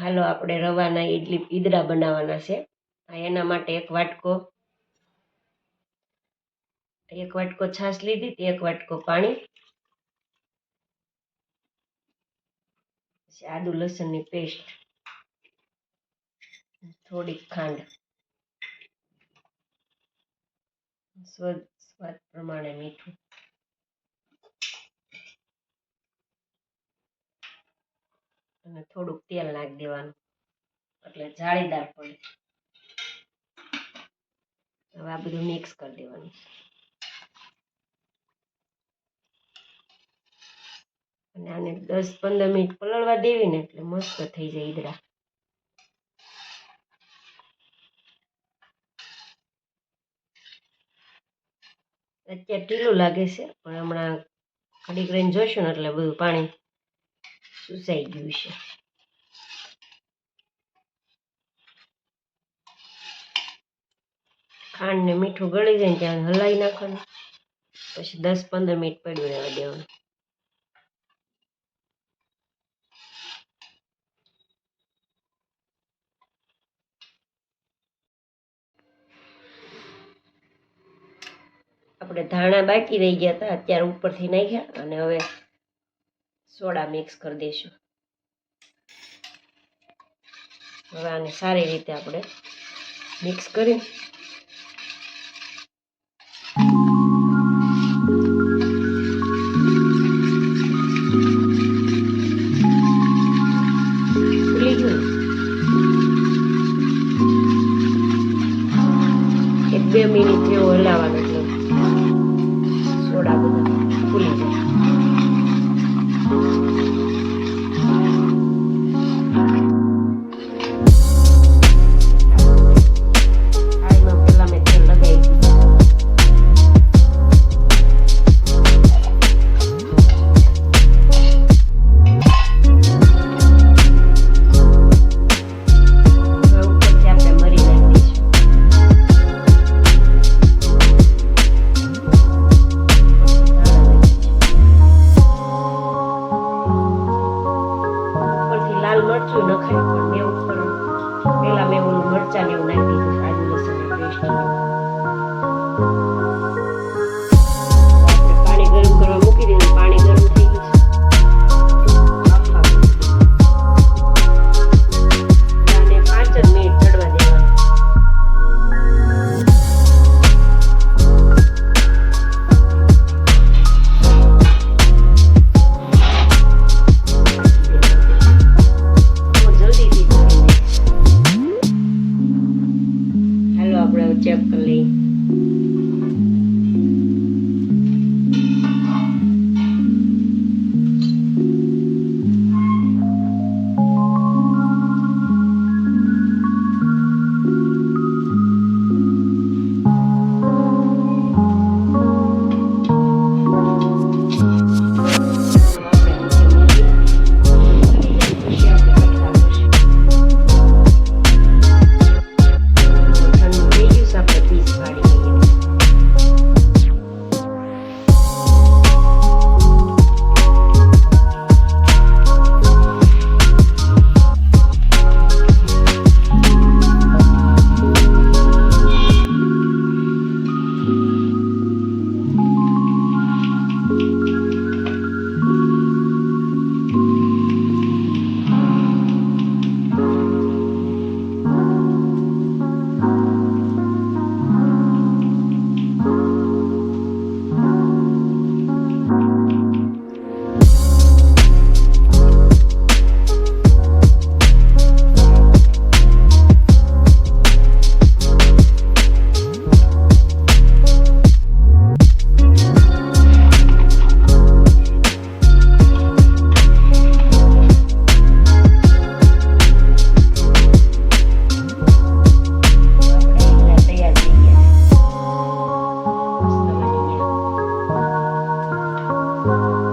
હાલો આપણે રવાના ઈદડા બનાવવાના છે. એના માટે એક વાટકો છાશ લીધી, 1 વાટકો પાણી, પછી આદુ લસણની પેસ્ટ, થોડીક ખાંડ, સ્વાદ પ્રમાણે મીઠું અને થોડુંક તેલ નાખી દેવાનું એટલે જાળીદાર પડે. હવે આ બધું મિક્સ કરી દેવાનું અને આને 10-15 મિનિટ પલળવા દેવી ને એટલે મસ્ત થઈ જાય ઈદડા. અત્યારે ઢીલું લાગે છે પણ હમણાં ઘડીક રહીને જોઈશું ને એટલે બધું પાણી સુસાઈ ગયું છે. ખાંડ ને મીઠું ગળી જાય ત્યાં હલાવી નાખવાનું, પછી 10-15 મિનિટ પડ્યું રહેવા દેવાનું. આપણે ધાણા બાકી રહી ગયા હતા, અત્યારે ઉપરથી નાખ્યા અને હવે સોડા મિક્સ કરી દઈશું. હવે આને સારી રીતે આપણે મિક્સ કરી એક 2 મિનિટ જેવો હલાવવાનું એટલે સોડા બધા ફૂલી જાય. લાલ મરચું નખાય પણ મેં ઉપર પહેલા મેં ઓલું મરચાં ને એવું નાખી દીધું, આદુ લસણની પેસ્ટ.